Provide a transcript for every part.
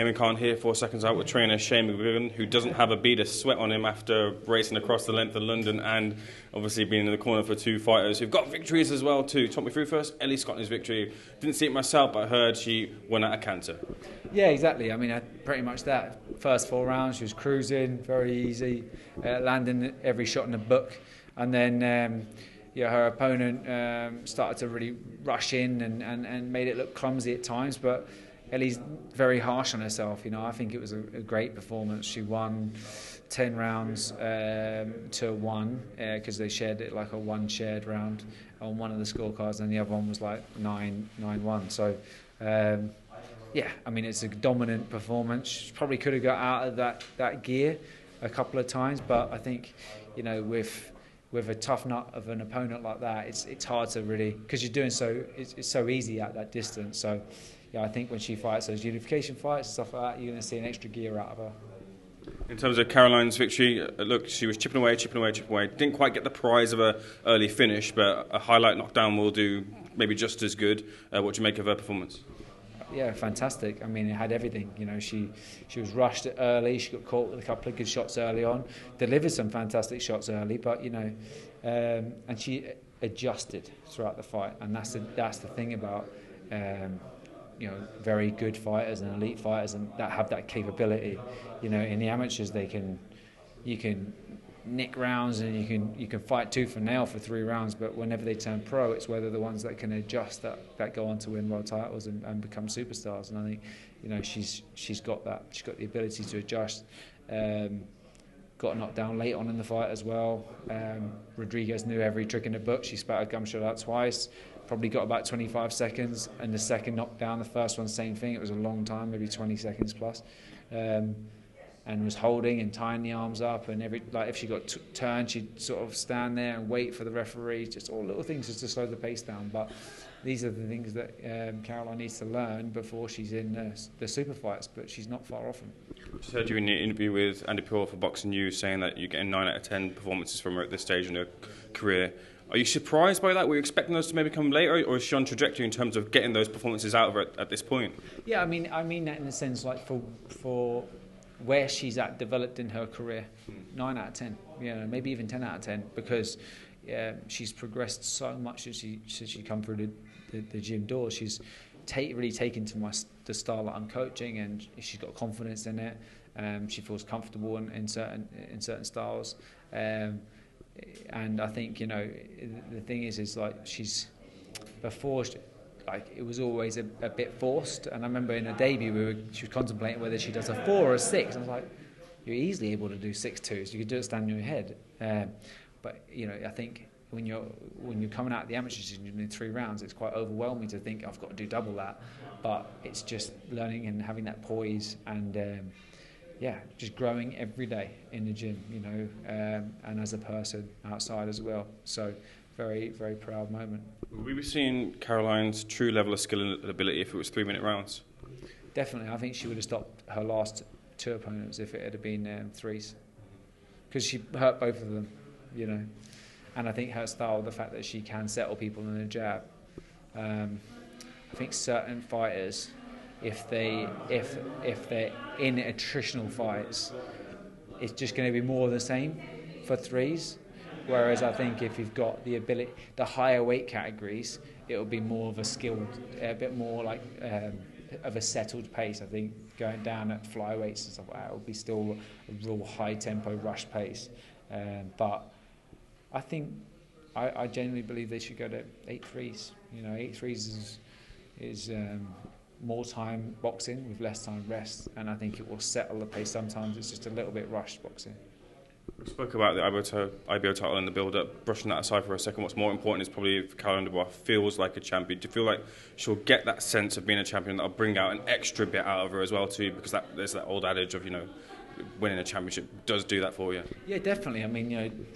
Damien Khan here for Seconds Out with trainer Shane McGuigan, who doesn't have a bead of sweat on him after racing across the length of London and obviously being in the corner for two fighters who've got victories as well too. Talk me through first, Ellie Scotney's victory. Didn't see it myself, but I heard she won out of cancer. Yeah, exactly. I mean, pretty much that. First 4 rounds, she was cruising, very easy, landing every shot in the book. And then her opponent started to really rush in and made it look clumsy at times, but Ellie's very harsh on herself. I think it was a great performance. She won 10 rounds to 1 because they shared it like a 1 shared round on one of the scorecards, and the other one was like 9-1. So I mean, it's a dominant performance. She probably could have got out of that gear a couple of times, but I think with a tough nut of an opponent like that, it's hard to really, because you're doing it's so easy at that distance. So yeah, I think when she fights those unification fights and stuff like that, you're going to see an extra gear out of her. In terms of Caroline's victory, look, she was chipping away. Didn't quite get the prize of a early finish, but a highlight knockdown will do maybe just as good. What do you make of her performance? Yeah, fantastic. I mean, it had everything. She was rushed early. She got caught with a couple of good shots early on. Delivered some fantastic shots early, but and she adjusted throughout the fight. And that's the thing about very good fighters and elite fighters, and that have that capability. In the amateurs, you can nick rounds and you can fight tooth and nail for 3 rounds, but whenever they turn pro, it's whether the ones that can adjust that go on to win world titles and become superstars. And I think she's got that. She's got the ability to adjust. Got knocked down late on in the fight as well. Rodriguez knew every trick in the book. She spat a gum shot out twice. Probably got about 25 seconds, and the second knockdown, the first one, same thing. It was a long time, maybe 20 seconds plus. And was holding and tying the arms up, and if she got turned, she'd sort of stand there and wait for the referee. Just all little things just to slow the pace down. But these are the things that Caroline needs to learn before she's in the super fights. But she's not far off them. I just heard you in the interview with Andy Pure for Boxing News saying that you're getting 9 out of 10 performances from her at this stage in her career. Are you surprised by that? Were you expecting those to maybe come later, or is she on trajectory in terms of getting those performances out of her at this point? Yeah, I mean that in the sense like for where she's at developed in her career, 9 out of 10, maybe even 10 out of 10, because she's progressed so much since she come through the gym doors. She's really taken to the style that I'm coaching, and she's got confidence in it. She feels comfortable in certain styles, and I think the thing is like she's before. Like it was always a bit forced, and I remember in her debut she was contemplating whether she does a 4 or a 6. I was like, you're easily able to do 6-2s. You could do it standing on your head. But I think when you're coming out of the amateurs and you're doing 3 rounds, it's quite overwhelming to think I've got to do double that. But it's just learning and having that poise and just growing every day in the gym, and as a person outside as well. So very, very proud moment. We were seeing Caroline's true level of skill and ability if it was 3-minute rounds. Definitely, I think she would have stopped her last 2 opponents if it had been 3s, because she hurt both of them, And I think her style, the fact that she can settle people in a jab. I think certain fighters, if they're in attritional fights, it's just going to be more of the same for 3s. Whereas I think if you've got the ability, the higher weight categories, it'll be more of a skilled, a bit more like of a settled pace. I think going down at flyweights and stuff like that will be still a real high tempo rush pace. But I think I genuinely believe they should go to 8-3s. 8-3s is more time boxing with less time rest, and I think it will settle the pace. Sometimes it's just a little bit rushed boxing. We spoke about the IBO title and the build-up. Brushing that aside for a second, what's more important is probably if Caroline Dubois feels like a champion. Do you feel like she'll get that sense of being a champion that'll bring out an extra bit out of her as well too? Because there's that old adage of winning a championship does do that for you. Yeah, definitely. I mean,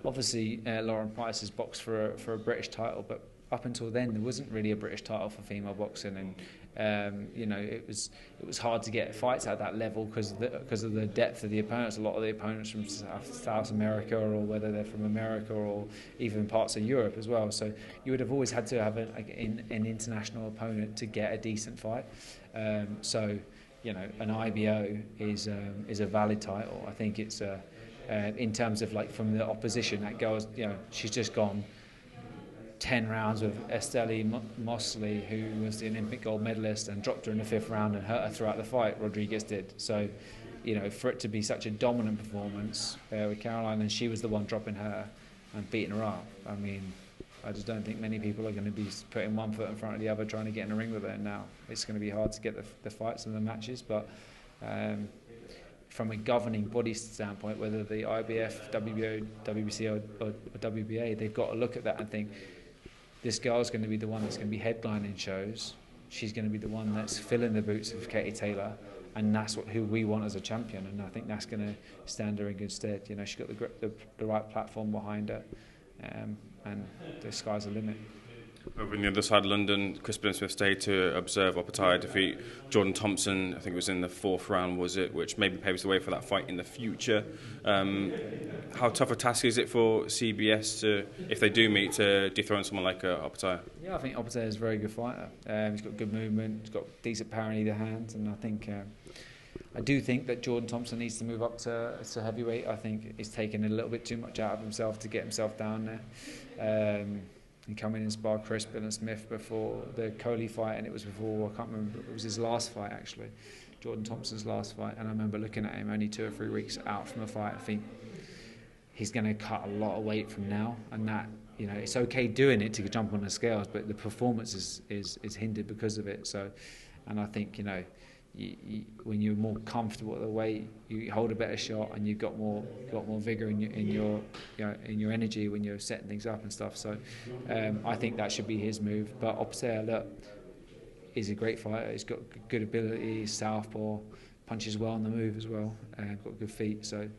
obviously Lauren Price has boxed for a British title, but up until then there wasn't really a British title for female boxing, and it was hard to get fights at that level because of the depth of the opponents. A lot of the opponents from South America, or whether they're from America or even parts of Europe as well. So you would have always had to have an international opponent to get a decent fight. So an IBO is a valid title. I think it's in terms of like from the opposition, that girl's, she's just gone 10 rounds with Ellie Mosley, who was the Olympic gold medalist, and dropped her in the 5th round and hurt her throughout the fight. Rodriguez did. So, for it to be such a dominant performance with Caroline, and she was the one dropping her and beating her up. I mean, I just don't think many people are going to be putting one foot in front of the other trying to get in the ring with her now. It's going to be hard to get the fights and the matches, but from a governing body standpoint, whether the IBF, WBO, WBC or WBA, they've got to look at that and think, this girl's going to be the one that's going to be headlining shows. She's going to be the one that's filling the boots of Katie Taylor, and that's who we want as a champion. And I think that's going to stand her in good stead. She's got the right platform behind her, and the sky's the limit. Over on the other side of London, Chris Smith stayed to observe Okolie defeat Jordan Thompson. I think it was in the 4th round, was it? Which maybe paves the way for that fight in the future. How tough a task is it for CBS to, if they do meet, to dethrone someone like Okolie? Yeah, I think Okolie is a very good fighter. He's got good movement. He's got decent power in either hand, and I do think that Jordan Thompson needs to move up to heavyweight. I think he's taken a little bit too much out of himself to get himself down there. He come in and sparred Chris Smith before the Okolie fight, and it was before, I can't remember, it was his last fight actually, Jordan Thompson's last fight, and I remember looking at him only 2 or 3 weeks out from a fight. I think he's going to cut a lot of weight from now, and that, it's okay doing it to jump on the scales, but the performance is hindered because of it. So, and I think, when you're more comfortable at the weight, you hold a better shot, and you've got more vigor in your energy when you're setting things up and stuff. So I think that should be his move. But Okolie, look, he's a great fighter. He's got good ability. He's southpaw, punches well on the move as well, and got good feet. So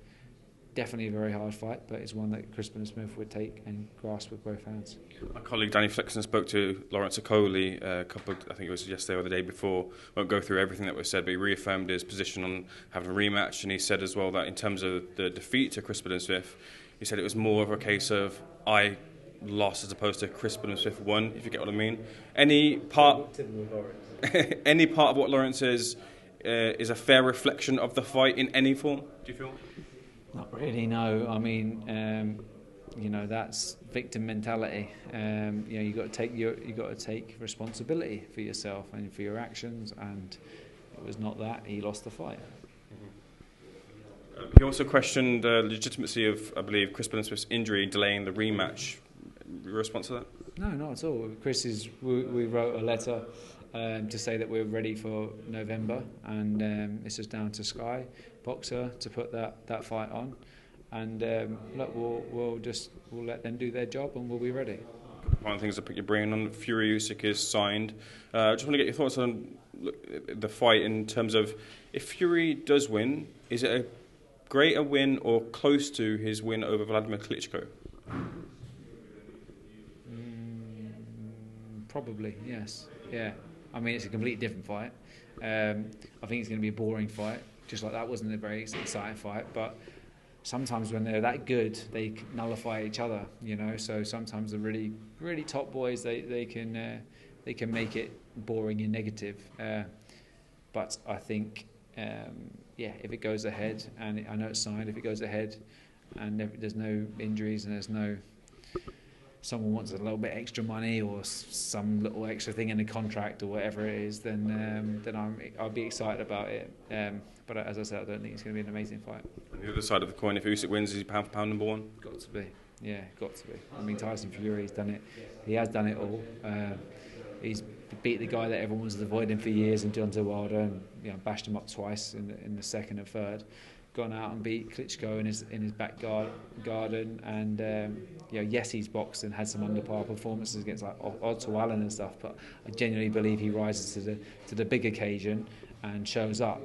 definitely a very hard fight, but it's one that Chris Smith would take and grasp with both hands. My colleague Danny Flexen spoke to Lawrence Okolie I think it was yesterday or the day before. Won't go through everything that was said, but he reaffirmed his position on having a rematch, and he said as well that in terms of the defeat to Chris Smith, he said it was more of a case of I lost as opposed to Chris Smith won, if you get what I mean. Any part of what Lawrence is a fair reflection of the fight in any form, do you feel? Not really, no. I mean, that's victim mentality. You got to take responsibility for yourself and for your actions. And it was not that he lost the fight. He also questioned the legitimacy of, I believe, Chris Smith's injury delaying the rematch. Your response to that? No, not at all. We wrote a letter to say that we're ready for November, and it's just down to Sky Boxer to put that fight on, and look, we'll let them do their job, and we'll be ready. One of the things I put your brain on, Fury Usyk is signed. Just want to get your thoughts on the fight in terms of, if Fury does win, is it a greater win or close to his win over Vladimir Klitschko? Probably, yes. Yeah. I mean, it's a completely different fight. I think it's going to be a boring fight, just like that wasn't a very exciting fight. But sometimes when they're that good, they nullify each other, So sometimes the really, really top boys, they can make it boring and negative. But I think, if it goes ahead, and I know it's signed, if it goes ahead, and there's no injuries and there's no someone wants a little bit extra money or some little extra thing in the contract or whatever it is, then I'll be excited about it. But as I said, I don't think it's going to be an amazing fight. On the other side of the coin, if Usyk wins, is he pound for pound number one? Got to be. Yeah, got to be. I mean, Tyson Fury's done it. He has done it all. He's beat the guy that everyone was avoiding for years in Deontay Wilder, and bashed him up twice in the second and third. Gone out and beat Klitschko in his back garden, and yes, he's boxed and had some underpar performances against like Otto Allen and stuff, but I genuinely believe he rises to the big occasion and shows up.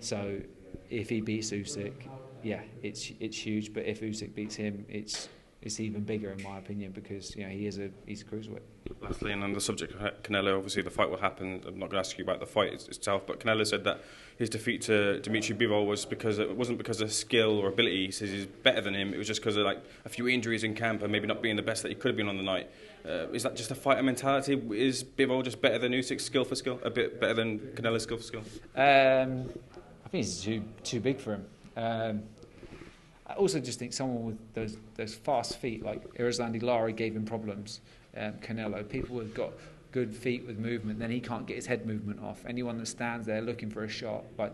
So if he beats Usyk, it's huge. But if Usyk beats him, it's it's even bigger in my opinion, because he's a cruiserweight. Lastly, and on the subject of Canelo, obviously the fight will happen. I'm not going to ask you about the fight itself, but Canelo said that his defeat to Dimitri Bivol was because it wasn't because of skill or ability. He says he's better than him. It was just because of like a few injuries in camp and maybe not being the best that he could have been on the night. Is that just a fighter mentality? Is Bivol just better than Usyk skill for skill? A bit better than Canelo skill for skill? I think he's too big for him. I also just think someone with those fast feet, like Irizlandi Lara, gave him problems. Canelo, people have got good feet with movement, then he can't get his head movement off. Anyone that stands there looking for a shot, like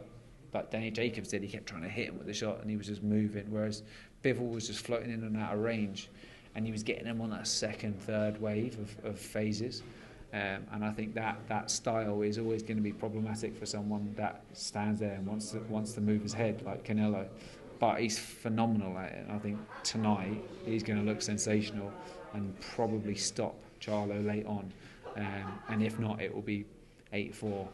Danny Jacobs did, he kept trying to hit him with the shot and he was just moving, whereas Bivol was just floating in and out of range, and he was getting them on that second, third wave of phases. And I think that style is always going to be problematic for someone that stands there and wants to move his head like Canelo. But he's phenomenal at it, and I think tonight he's going to look sensational and probably stop Charlo late on. And if not, it will be 8-4,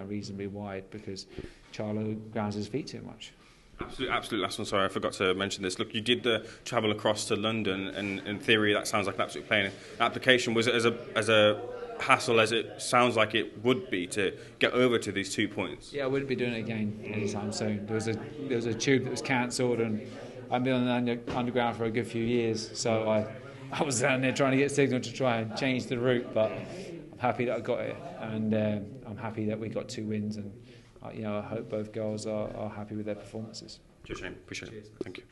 reasonably wide, because Charlo grounds his feet too much. Absolutely. Last one, sorry, I forgot to mention this. Look, you did the travel across to London, and in theory that sounds like an absolute plane. Application, was it as a hassle as it sounds like it would be to get over to these 2 points? Yeah, I wouldn't be doing it again anytime soon. There was a tube that was cancelled, and I've been on the underground for a good few years, so I was down there trying to get signal to try and change the route, but I'm happy that I got it, and I'm happy that we got 2 wins, and I hope both girls are happy with their performances. Cheers, Shane. Appreciate it. Thank you.